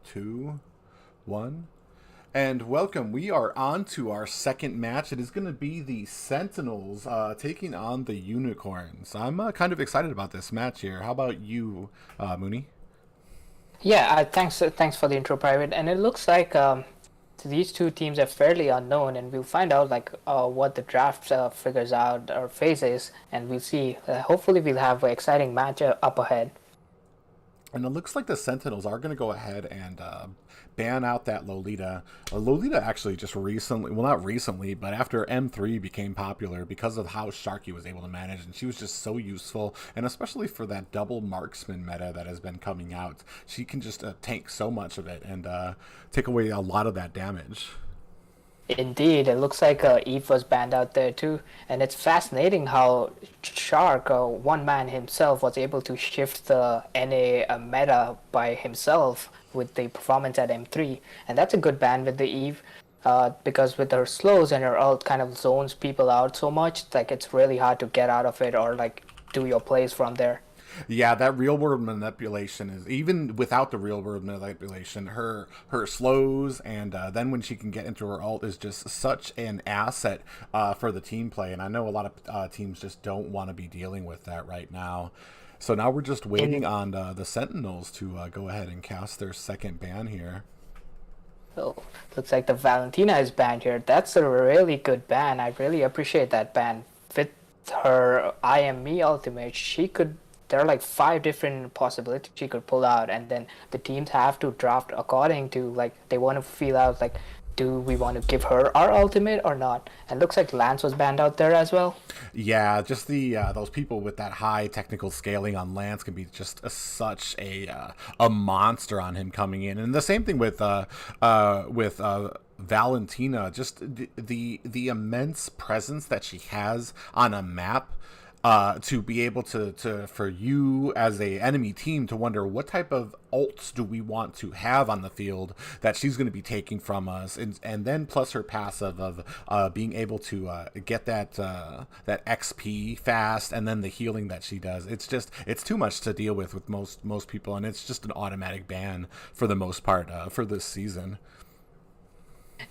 two, one. And welcome. We are on to our second match. It is going to be the Sentinels taking on the Unicorns. I'm kind of excited about this match here. How about you, Mooney? Yeah, thanks for the intro, Private. And it looks like these two teams are fairly unknown, and we'll find out what the draft figures out or phases, and we'll see. Hopefully, we'll have an exciting match up ahead. And it looks like the Sentinels are going to go ahead and ban out that Lolita. Lolita actually just recently, well, not recently, but after M3 became popular because of how Sharky was able to manage, and she was just so useful, and especially for that double marksman meta that has been coming out. She can just tank so much of it and take away a lot of that damage. Indeed, it looks like Eve was banned out there too, and it's fascinating how Shark, one man himself, was able to shift the NA meta by himself with the performance at M3, and that's a good ban with the Eve, because with her slows and her ult kind of zones people out so much, like it's really hard to get out of it or like do your plays from there. Yeah, that real world manipulation is, even without the real world manipulation, her slows and then when she can get into her ult is just such an asset for the team play. And I know a lot of teams just don't want to be dealing with that right now. So now we're just waiting In on the Sentinels to go ahead and cast their second ban here. Oh, looks like the Valentina is banned here. That's a really good ban. I really appreciate that ban. With her I am me ultimate, she could. There are like five different possibilities she could pull out, and then the teams have to draft according to like they want to feel out like, do we want to give her our ultimate or not? And looks like Lance was banned out there as well. Yeah, just the those people with that high technical scaling on Lance can be just such a monster on him coming in, and the same thing with Valentina. Just the immense presence that she has on a map. To be able to for you as a enemy team to wonder what type of ults do we want to have on the field that she's going to be taking from us, and then plus her passive of being able to get that XP fast, and then the healing that she does. It's too much to deal with most people, and it's just an automatic ban for the most part for this season.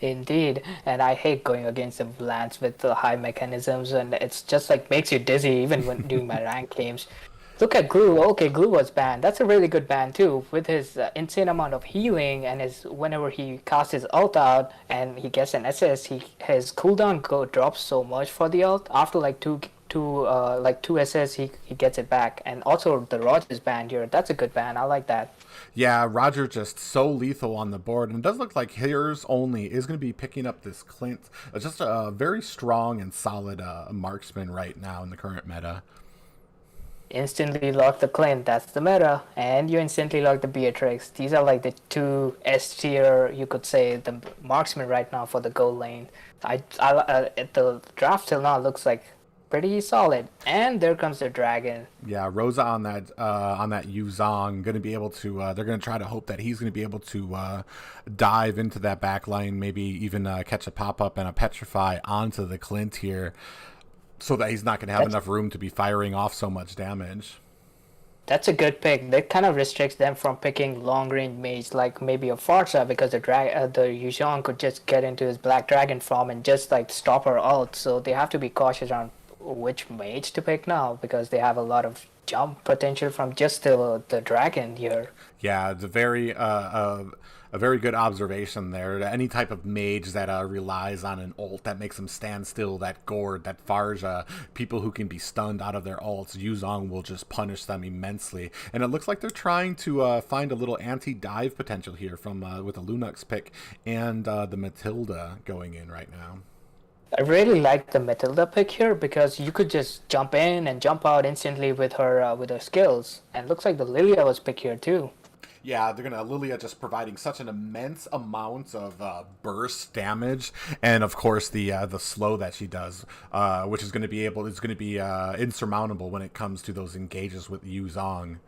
Indeed, and I hate going against the Lance with the high mechanisms, and it's just like makes you dizzy even when doing my rank games. Look at Glue. Okay, Glue was banned. That's a really good ban too, with his insane amount of healing and his whenever he casts his ult out and he gets an SS, his cooldown drops so much for the ult. After like two SS, he gets it back. And also the Rogers ban here. That's a good ban. I like that. Yeah, Roger just so lethal on the board, and it does look like Hairs Only is going to be picking up this Clint. Just a very strong and solid marksman right now in the current meta. Instantly lock the Clint, that's the meta, and you instantly lock the Beatrix. These are like the two S tier, you could say, the marksman right now for the gold lane. The draft till now looks like pretty solid, and there comes the dragon. Yeah, Rosa on that Yuzong going to be able to. They're going to try to hope that he's going to be able to dive into that back line, maybe even catch a pop up and a petrify onto the Clint here, so that he's not going to have enough room to be firing off so much damage. That's a good pick. That kind of restricts them from picking long range mage like maybe a Farsa, because the Yuzhong could just get into his black dragon form and just like stop her ult. So they have to be cautious on which mage to pick now, because they have a lot of jump potential from just the dragon here. Yeah, it's a very good observation there. Any type of mage that relies on an ult that makes them stand still, that Gord, that Farja, people who can be stunned out of their ults, Yuzong will just punish them immensely. And it looks like they're trying to find a little anti-dive potential here from with the Lunux pick and the Matilda going in right now. I really like the Matilda pick here because you could just jump in and jump out instantly with her skills. And it looks like the Lilia was picked here too. Yeah, they're gonna Lilia just providing such an immense amount of burst damage, and of course the slow that she does, which is going to be insurmountable when it comes to those engages with Yu Zong.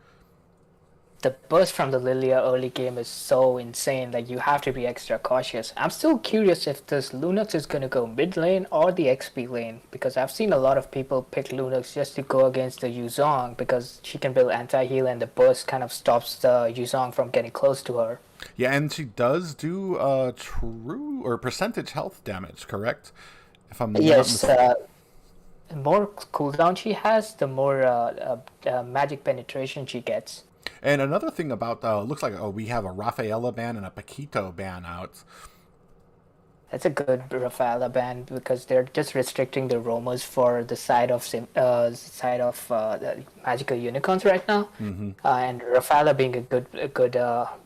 The burst from the Lilia early game is so insane, like you have to be extra cautious. I'm still curious if this Lunux is going to go mid lane or the XP lane, because I've seen a lot of people pick Lunux just to go against the Yuzong because she can build anti-heal and the burst kind of stops the Yuzong from getting close to her. Yeah, and she does do true or percentage health damage, correct? If I'm not Yes, mistaken. the more cooldown she has, the more magic penetration she gets. And another thing about looks like we have a Rafaela ban and a Paquito ban out. That's a good Rafaela ban because they're just restricting the roamers for the the magical unicorns right now. Hmm. And Rafaela being a good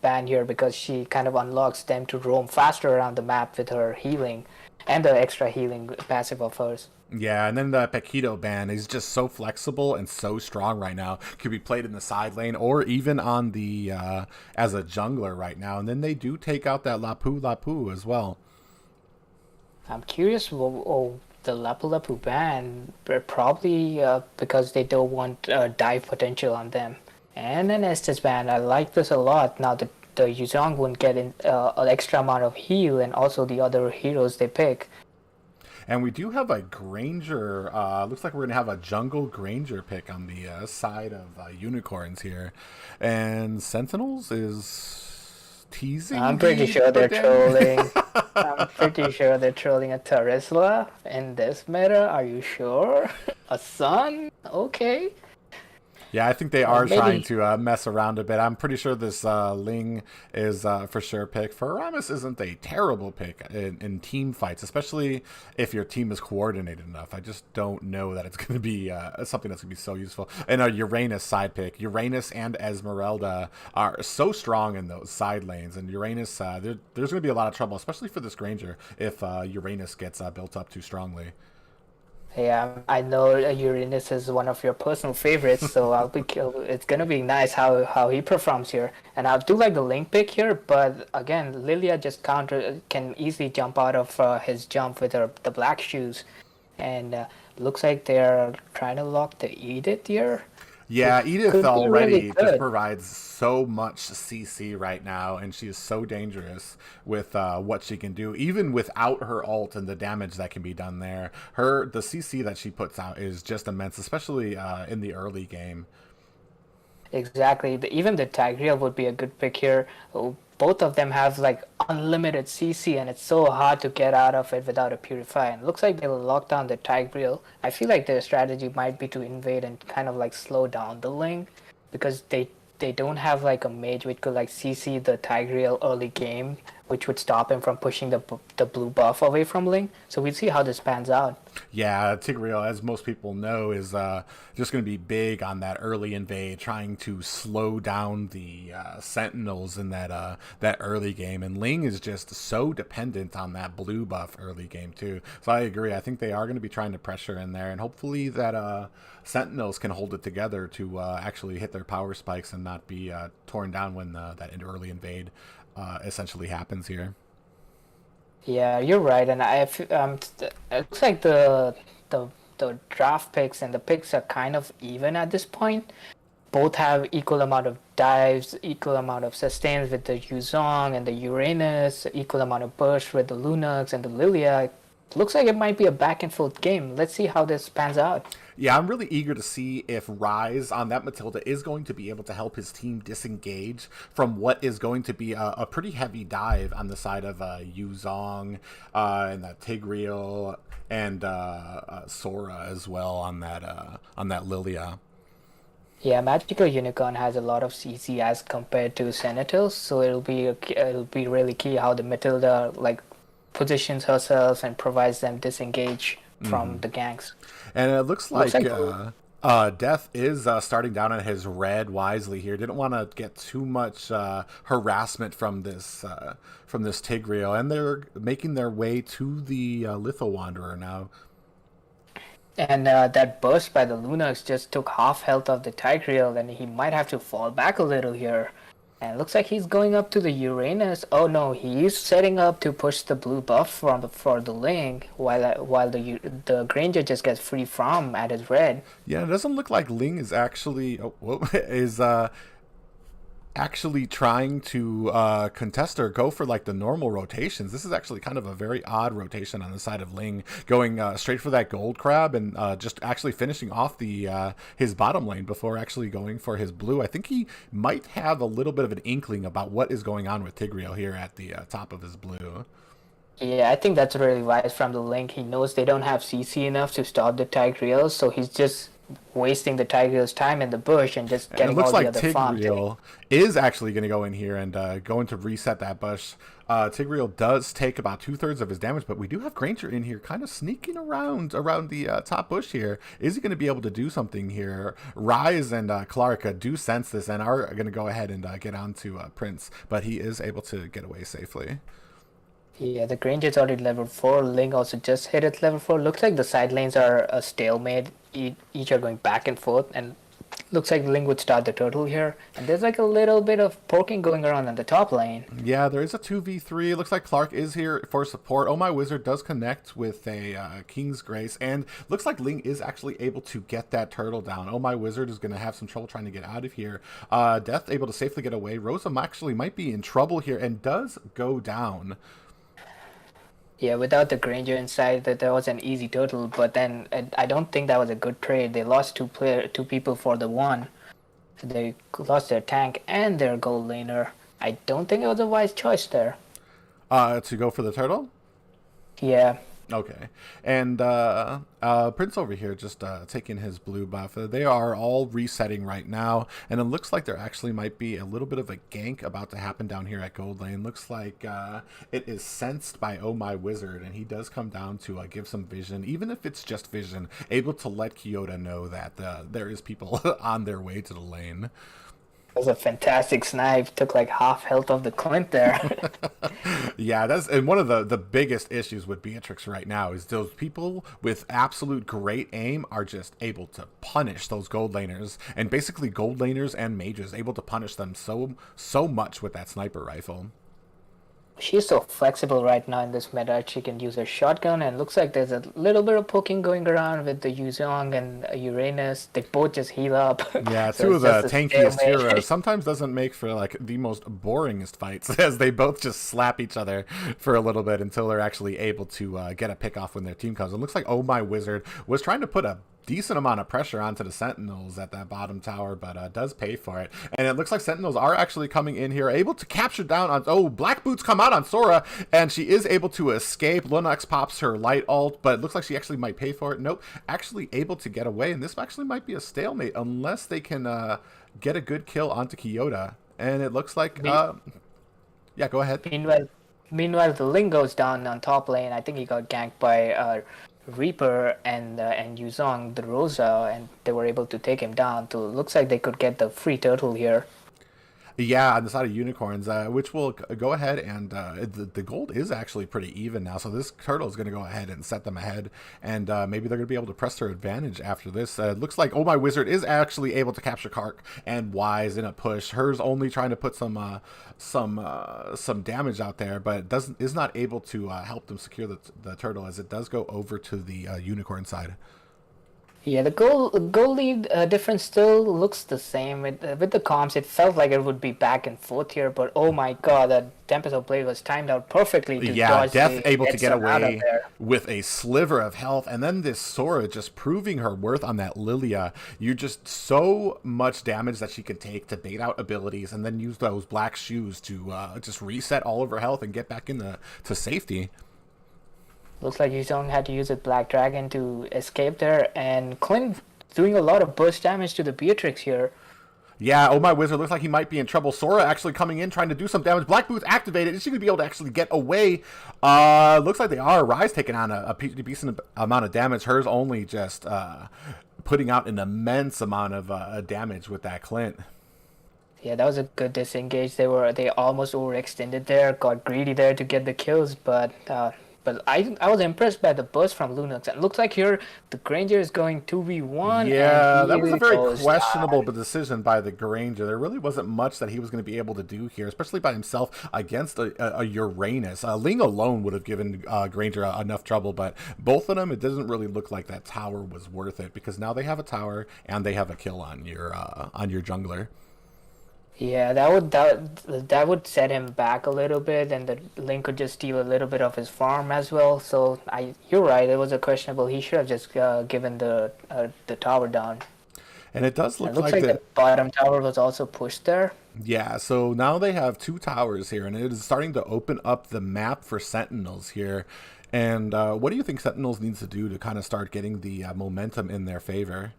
ban here because she kind of unlocks them to roam faster around the map with her healing and the extra healing passive of hers. Yeah, and then the Paquito ban is just so flexible and so strong right now. Could be played in the side lane or even on the as a jungler right now. And then they do take out that Lapu Lapu as well. I'm curious, the Lapu Lapu ban, probably because they don't want dive potential on them. And an Estes ban, I like this a lot. Now the Yuzong won't get an extra amount of heal, and also the other heroes they pick. And we do have a Granger. Looks like we're gonna have a jungle Granger pick on the side of unicorns here, and Sentinels is teasing I'm pretty the sure they're ban. trolling. I'm pretty sure they're trolling a Terizla in this meta. Are you sure? A sun? Okay. Yeah, I think they Or are trying maybe. to mess around a bit. I'm pretty sure this Ling is for sure pick. Faramis isn't a terrible pick in team fights, especially if your team is coordinated enough. I just don't know that it's going to be something that's going to be so useful. And a Uranus side pick. Uranus and Esmeralda are so strong in those side lanes. And Uranus, there's going to be a lot of trouble, especially for this Granger, if Uranus gets built up too strongly. Yeah, I know Uranus is one of your personal favorites, so it's gonna be nice how he performs here. And I do like the link pick here, but again, Lilia just counter can easily jump out of his jump with the black shoes, and looks like they're trying to lock the Edith here, Yeah, which Edith could be really already just good. provides so much CC right now, and she is so dangerous with what she can do, even without her ult and the damage that can be done there. The CC that she puts out is just immense, especially in the early game. Exactly. Even the Tigreal would be a good pick here. Both of them have like unlimited CC, and it's so hard to get out of it without a Purify. And it looks like they'll lock down the Tigreal. I feel like their strategy might be to invade and kind of like slow down the lane because they don't have like a mage which could like CC the Tigreal early game, which would stop him from pushing the blue buff away from Ling. So we'll see how this pans out. Yeah, Tigreal, as most people know, is just going to be big on that early invade, trying to slow down the Sentinels in that early game. And Ling is just so dependent on that blue buff early game too. So I agree. I think they are going to be trying to pressure in there, and hopefully that Sentinels can hold it together to actually hit their power spikes and not be torn down when that early invade essentially happens here. Yeah, you're right, and it looks like the draft picks and the picks are kind of even at this point. Both have equal amount of dives, equal amount of sustains with the Yuzong and the Uranus, equal amount of burst with the Lunox and the Lilia. Looks like it might be a back and forth game. Let's see how this pans out. Yeah, I'm really eager to see if Rise on that Matilda is going to be able to help his team disengage from what is going to be a pretty heavy dive on the side of Yu Zong and that Tigreal and Sora as well on that Lilia. Yeah, Magical Unicorn has a lot of CC as compared to Senators, so it'll be really key how the Matilda like positions herself and provides them disengage from Hmm. the ganks. And it looks Looks like like Death is starting down on his red wisely here. Didn't want to get too much harassment from this Tigreal, and they're making their way to the Litho Wanderer now. and that burst by the Lunox just took half health of the Tigreal, and he might have to fall back a little here. And it looks like he's going up to the Uranus. Oh no, he's setting up to push the blue buff for the Link, while the Granger just gets free from at his red. Yeah, it doesn't look like Ling is actually is actually trying to contest or go for like the normal rotations. This is actually kind of a very odd rotation on the side of Ling, going straight for that gold crab and just actually finishing off the his bottom lane before actually going for his blue. I think he might have a little bit of an inkling about what is going on with Tigreal here at the top of his blue. Yeah, I think that's really wise from the Link. He knows they don't have CC enough to stop the Tigreals, so he's just wasting the Tigreal's time in the bush and just And it getting looks all the like other farm doing. Tigreal is actually going to go in here and going to reset that bush. Tigreal does take about 2/3 of his damage, but we do have Granger in here kind of sneaking around the top bush here. Is he going to be able to do something here? Rise and Clark do sense this and are going to go ahead and get on to Prince, but he is able to get away safely. Yeah, the Granger's already level 4. Ling also just hit at level 4. Looks like the side lanes are a stalemate. Each are going back and forth, and looks like Ling would start the turtle here. And there's like a little bit of poking going around on the top lane. Yeah, there is a 2v3. It looks like Clark is here for support. Oh My Wizard does connect with a King's Grace, and looks like Ling is actually able to get that turtle down. Oh My Wizard is going to have some trouble trying to get out of here. Death able to safely get away. Rosa actually might be in trouble here and does go down. Yeah, without the Granger inside, that was an easy turtle. But then I don't think that was a good trade. They lost two people for the one. So they lost their tank and their gold laner. I don't think it was a wise choice there. To go for the turtle? Yeah. Okay. And Prince over here just taking his blue buff. They are all resetting right now, and it looks like there actually might be a little bit of a gank about to happen down here at gold lane. Looks like it is sensed by Oh My Wizard, and he does come down to give some vision, even if it's just vision, able to let Kyoto know that there is people on their way to the lane. That was a fantastic snipe. Took like half health of the Clint there. Yeah, that's and one of the biggest issues with Beatrix right now is those people with absolute great aim are just able to punish those gold laners, and basically gold laners and mages able to punish them so much with that sniper rifle. She's so flexible right now in this meta. She can use her shotgun, and looks like there's a little bit of poking going around with the Yuzong and Uranus. They both just heal up. Yeah, So two of it's the just a tankiest stalemate. heroes sometimes doesn't make for like the most boringest fights as they both just slap each other for a little bit until they're actually able to get a pick off when their team comes. It looks like Oh My Wizard was trying to put a decent amount of pressure onto the Sentinels at that bottom tower, but does pay for it. And it looks like Sentinels are actually coming in here, able to capture down on... Oh, Black Boots come out on Sora, and she is able to escape. Lunox pops her light ult, but it looks like she actually might pay for it. Nope, actually able to get away, and this actually might be a stalemate unless they can get a good kill onto Kyoto. And it looks like... yeah, go ahead. Meanwhile, the Ling goes down on top lane. I think he got ganked by Reaper and Yuzong, the Rosa, and they were able to take him down. So it looks like they could get the free turtle here. Yeah, on the side of unicorns, which will go ahead and the gold is actually pretty even now. So this turtle is going to go ahead and set them ahead, and maybe they're going to be able to press their advantage after this. It looks like Oh My Wizard is actually able to capture Kark and Wise in a push. Hers only trying to put some damage out there, but is not able to help them secure the turtle as it does go over to the unicorn side. Yeah, the goal lead difference still looks the same. With the comps, it felt like it would be back and forth here, but oh my god, that Tempest of Blade was timed out perfectly to dodge Death the able to get Edson out of away there. with a sliver of health, and then this Sora just proving her worth on that Lilia. You just so much damage that she can take to bait out abilities, and then use those black shoes to just reset all of her health and get back into safety. Looks like Yuzong had to use a Black Dragon to escape there, and Clint doing a lot of burst damage to the Beatrix here. Yeah, Oh My Wizard looks like he might be in trouble. Sora actually coming in, trying to do some damage. Black Boots activated. Is she going to be able to actually get away? Looks like they are. Rise taking on a decent amount of damage. Hers only just putting out an immense amount of damage with that Clint. Yeah, that was a good disengage. They almost overextended there, got greedy there to get the kills, but I was impressed by the burst from Lunox. And it looks like here the Granger is going 2v1. Yeah, and that was a very goes questionable down. decision by the Granger. There really wasn't much that he was going to be able to do here, especially by himself against a Uranus. Ling alone would have given Granger enough trouble, but both of them, it doesn't really look like that tower was worth it, because now they have a tower and they have a kill on your jungler. Yeah, that would set him back a little bit, and the Link could just steal a little bit of his farm as well. So you're right. It was a questionable. He should have just given the tower down. And it does It look looks like like that. the bottom tower was also pushed there. Yeah, so now they have two towers here, and it is starting to open up the map for Sentinels here. And what do you think Sentinels needs to do to kind of start getting the momentum in their favor?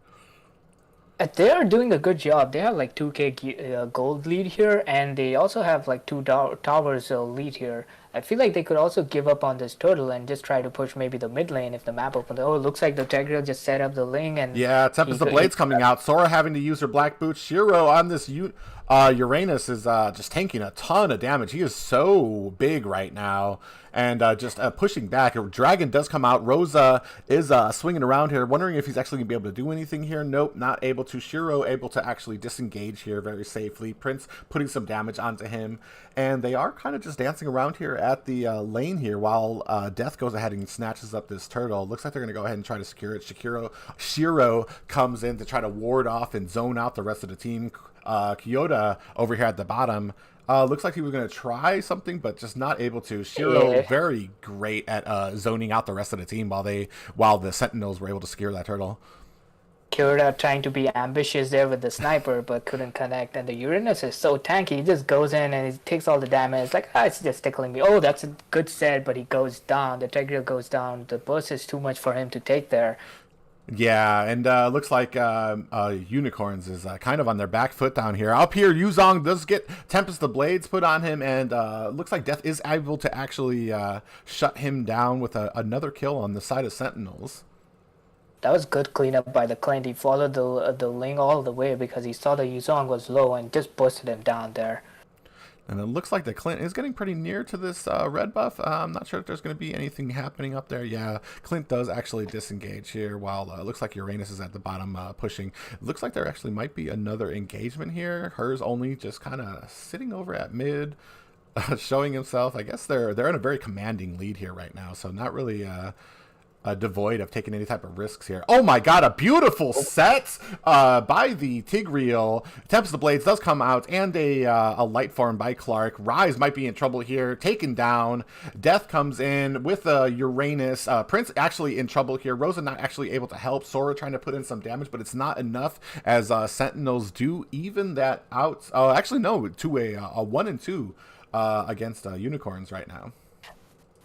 They are doing a good job. They have like 2k gold lead here, and they also have like two towers lead here. I feel like they could also give up on this turtle and just try to push maybe the mid lane if the map opens. Oh, it looks like the Tegriel just set up the Ling, and Yeah, he Tempest the could he Blade's coming out. Sora having to use her Black Boots. Shiro on this Uranus is just tanking a ton of damage. He is so big right now. And just pushing back. Dragon does come out. Rosa is swinging around here, wondering if he's actually going to be able to do anything here. Nope, not able to. Shiro able to actually disengage here very safely. Prince putting some damage onto him. And they are kind of just dancing around here at the lane here while Death goes ahead and snatches up this turtle. Looks like they're going to go ahead and try to secure it. Shiro comes in to try to ward off and zone out the rest of the team. Kyoto over here at the bottom. Looks like he was going to try something, but just not able to. Shiro yeah. very great at zoning out the rest of the team while the Sentinels were able to secure that turtle. Kyoto trying to be ambitious there with the sniper, but couldn't connect. And the Uranus is so tanky. He just goes in and he takes all the damage. It's like, it's just tickling me. Oh, that's a good set, but he goes down. The Tegriel goes down. The burst is too much for him to take there. Yeah, and looks like Unicorns is kind of on their back foot down here. Up here, Yuzong does get Tempest the Blades put on him, and looks like Death is able to actually shut him down with another kill on the side of Sentinels. That was good cleanup by the Clint. He followed the Ling all the way because he saw the Yuzong was low and just busted him down there. And it looks like the Clint is getting pretty near to this red buff. I'm not sure if there's going to be anything happening up there. Yeah, Clint does actually disengage here while it looks like Uranus is at the bottom pushing. It looks like there actually might be another engagement here. Hers only just kind of sitting over at mid, showing himself. I guess they're in a very commanding lead here right now, so not really devoid of taking any type of risks here. Oh my god, a beautiful set by the Tigreal. Tempest of the Blades does come out, and a light form by Clark. Rise might be in trouble here, taken down. Death comes in with Uranus. Prince actually in trouble here. Rosa not actually able to help. Sora trying to put in some damage, but it's not enough as Sentinels do even that out. Actually, no, to a 1 and 2 against Unicorns right now.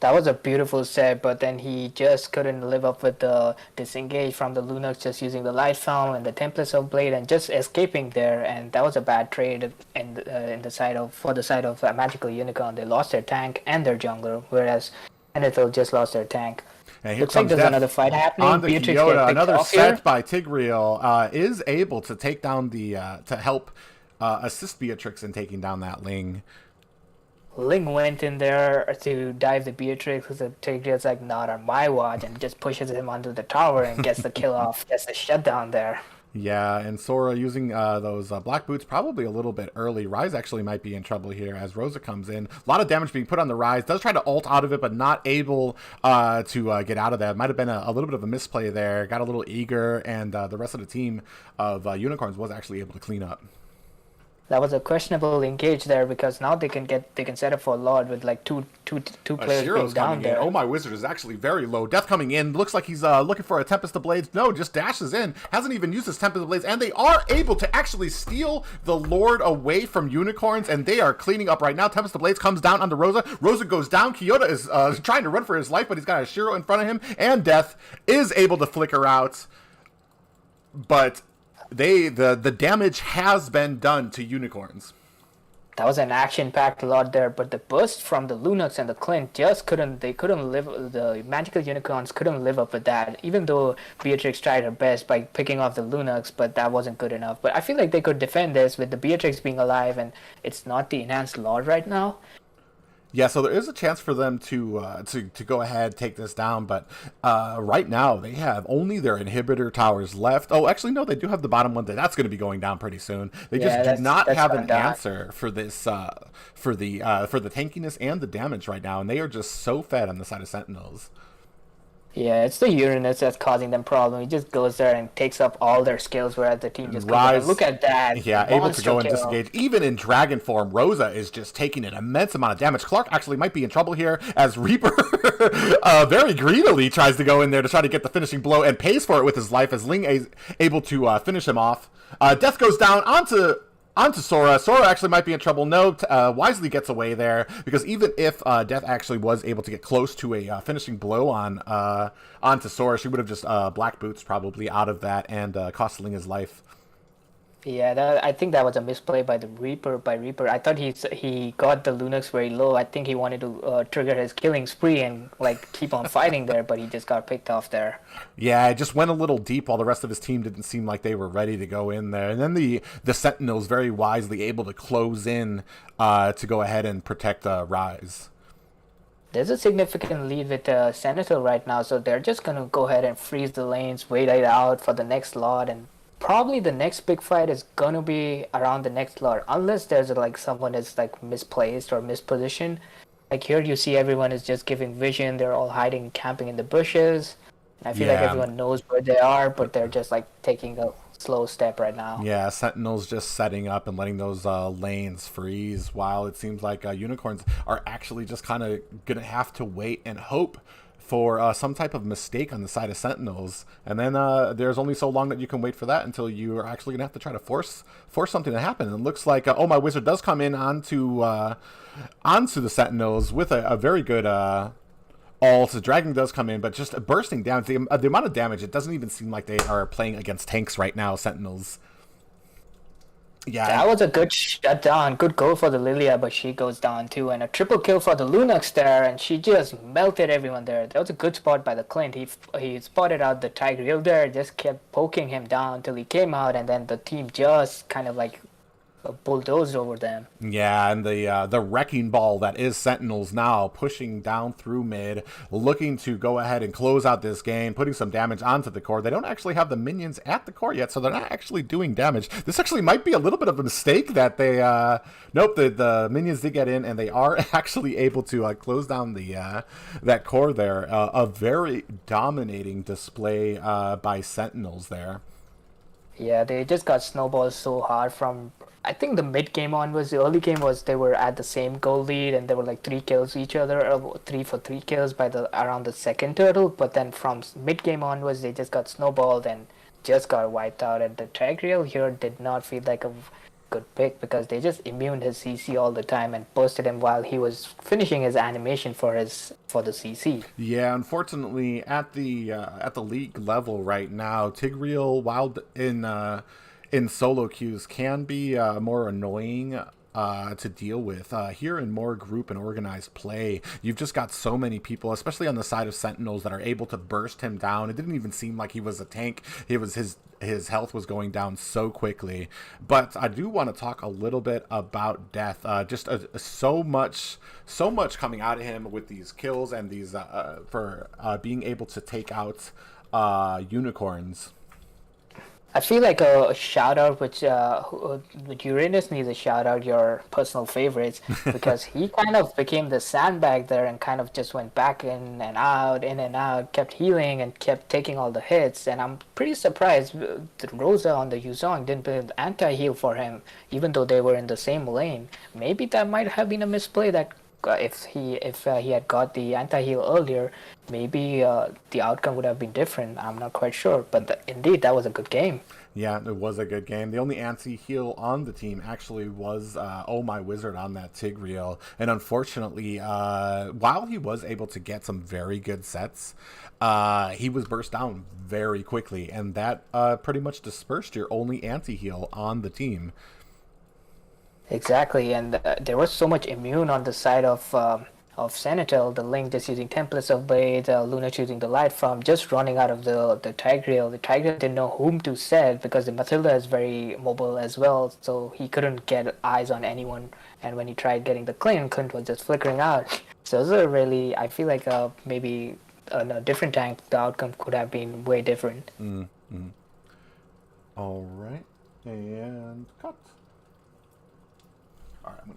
That was a beautiful set, but then he just couldn't live up with the disengage from the Lunox, just using the light film and the templates of blade and just escaping there. And that was a bad trade in the side of for the side of Magical Unicorn. They lost their tank and their jungler, whereas Enethil just lost their tank. And here Looks like comes there's Death another fight happening. on the Beatrix Kyoto. get picked Another off set here. by Tigreal is able to take down the to help assist Beatrix in taking down that Ling. Ling went in there to dive the Beatrix because the Tigreal's like, not on my watch, and just pushes him onto the tower and gets the kill off, gets the shutdown there. Yeah, and Sora using those black boots probably a little bit early. Rise actually might be in trouble here as Rosa comes in. A lot of damage being put on the Rise. Does try to ult out of it, but not able to get out of that. Might have been a little bit of a misplay there. Got a little eager, and the rest of the team of Unicorns was actually able to clean up. That was a questionable engage there because now they can set up for a Lord with like two players Shiro's being down coming in. there. Oh, my Wizard is actually very low. Death coming in. Looks like he's looking for a Tempest of Blades. No, just dashes in. Hasn't even used his Tempest of Blades. And they are able to actually steal the Lord away from Unicorns. And they are cleaning up right now. Tempest of Blades comes down onto Rosa. Rosa goes down. Kyoto is trying to run for his life, but he's got a Shiro in front of him. And Death is able to flicker out. But the damage has been done to Unicorns. That was an action-packed Lord there, but the burst from the Lunox and the Clint just couldn't live, the Magical Unicorns couldn't live up with that, even though Beatrix tried her best by picking off the Lunox, but that wasn't good enough. But I feel like they could defend this with the Beatrix being alive, and it's not the enhanced Lord right now. Yeah, so there is a chance for them to go ahead, take this down, but right now they have only their inhibitor towers left. Oh, actually, no, they do have the bottom one. That's going to be going down pretty soon. They just do not have an answer for this for the tankiness and the damage right now, and they are just so fed on the side of Sentinels. Yeah, it's the Uranus that's causing them problem. He just goes there and takes up all their skills, whereas the team just goes there. And look Rise, at that yeah, able to monster go and kill. disengage. Even in dragon form, Rosa is just taking an immense amount of damage. Clark actually might be in trouble here as Reaper very greedily tries to go in there to try to get the finishing blow and pays for it with his life as Ling is able to finish him off. Death goes down onto Sora. Sora actually might be in trouble. No, Wisely gets away there because even if Death actually was able to get close to a finishing blow onto Sora, she would have just Black Boots probably out of that and costing his life. Yeah, I think that was a misplay by the Reaper. By Reaper, I thought he got the Lunox very low. I think he wanted to trigger his killing spree and like keep on fighting there, but he just got picked off there. Yeah, it just went a little deep while the rest of his team didn't seem like they were ready to go in there. And then the Sentinels very wisely able to close in to go ahead and protect Rise. There's a significant lead with Senator right now, so they're just gonna go ahead and freeze the lanes, wait it out for the next lot, and probably the next big fight is gonna be around the next lot, unless there's like someone is like misplaced or mispositioned. Like here, you see everyone is just giving vision. They're all hiding, camping in the bushes. I feel like Yeah. everyone knows where they are, but they're just like taking a slow step right now. Yeah, Sentinels just setting up and letting those lanes freeze while it seems like Unicorns are actually just kind of going to have to wait and hope for some type of mistake on the side of Sentinels. And then there's only so long that you can wait for that until you are actually going to have to try to force something to happen. And it looks like, Oh My Wizard does come in onto the Sentinels with a very good ult. The Dragon does come in, but just bursting down. The amount of damage, it doesn't even seem like they are playing against tanks right now, Sentinels. Yeah. That was a good shutdown, good goal for the Lilia, but she goes down too, and a triple kill for the Lunox there, and she just melted everyone there. That was a good spot by the Clint. He spotted out the Tigreal there, just kept poking him down till he came out, and then the team just kind of like bulldozed over them. Yeah, and the wrecking ball that is Sentinels now pushing down through mid, looking to go ahead and close out this game, putting some damage onto the core. They don't actually have the minions at the core yet, so they're not actually doing damage. This actually might be a little bit of a mistake that they nope, the minions did get in, and they are actually able to close down the that core there. A very dominating display by Sentinels there. Yeah, they just got snowballed so hard from. I think the mid game on was the early game was they were at the same goal lead and they were like 3 kills each other, 3 for 3 kills by the around the second turtle. But then from mid game onwards, they just got snowballed and just got wiped out. And the Tigreal here did not feel like a good pick because they just immuned his CC all the time and bursted him while he was finishing his animation for the CC. Yeah, unfortunately, at the league level right now, Tigreal, while in solo queues, can be more annoying to deal with. Here in more group and organized play, you've just got so many people, especially on the side of Sentinels, that are able to burst him down. It didn't even seem like he was a tank. It was his health was going down so quickly. But I do want to talk a little bit about Death. Just so much coming out of him with these kills and these for being able to take out unicorns. I feel like a shout out, which Uranus needs a shout out, your personal favorites, because he kind of became the sandbag there and kind of just went back in and out, kept healing and kept taking all the hits. And I'm pretty surprised that Rosa on the Yuzong didn't build anti-heal for him, even though they were in the same lane. Maybe that might have been a misplay that if he had got the anti-heal earlier, maybe the outcome would have been different. I'm not quite sure, but indeed that was a good game. Yeah, it was a good game. The only anti-heal on the team actually was Oh My Wizard on that Tigreal. And unfortunately, while he was able to get some very good sets, he was burst down very quickly. And that pretty much dispersed your only anti-heal on the team. Exactly, and there was so much immune on the side of Senator, the Link just using templates of Blade, Luna choosing the Light from just running out of the Tigreal. The Tigreal didn't know whom to set because the Matilda is very mobile as well, so he couldn't get eyes on anyone. And when he tried getting the Clint was just flickering out. So it was a really, I feel like maybe on a different tank, the outcome could have been way different. Mm-hmm. All right, and cut. All right, I'm going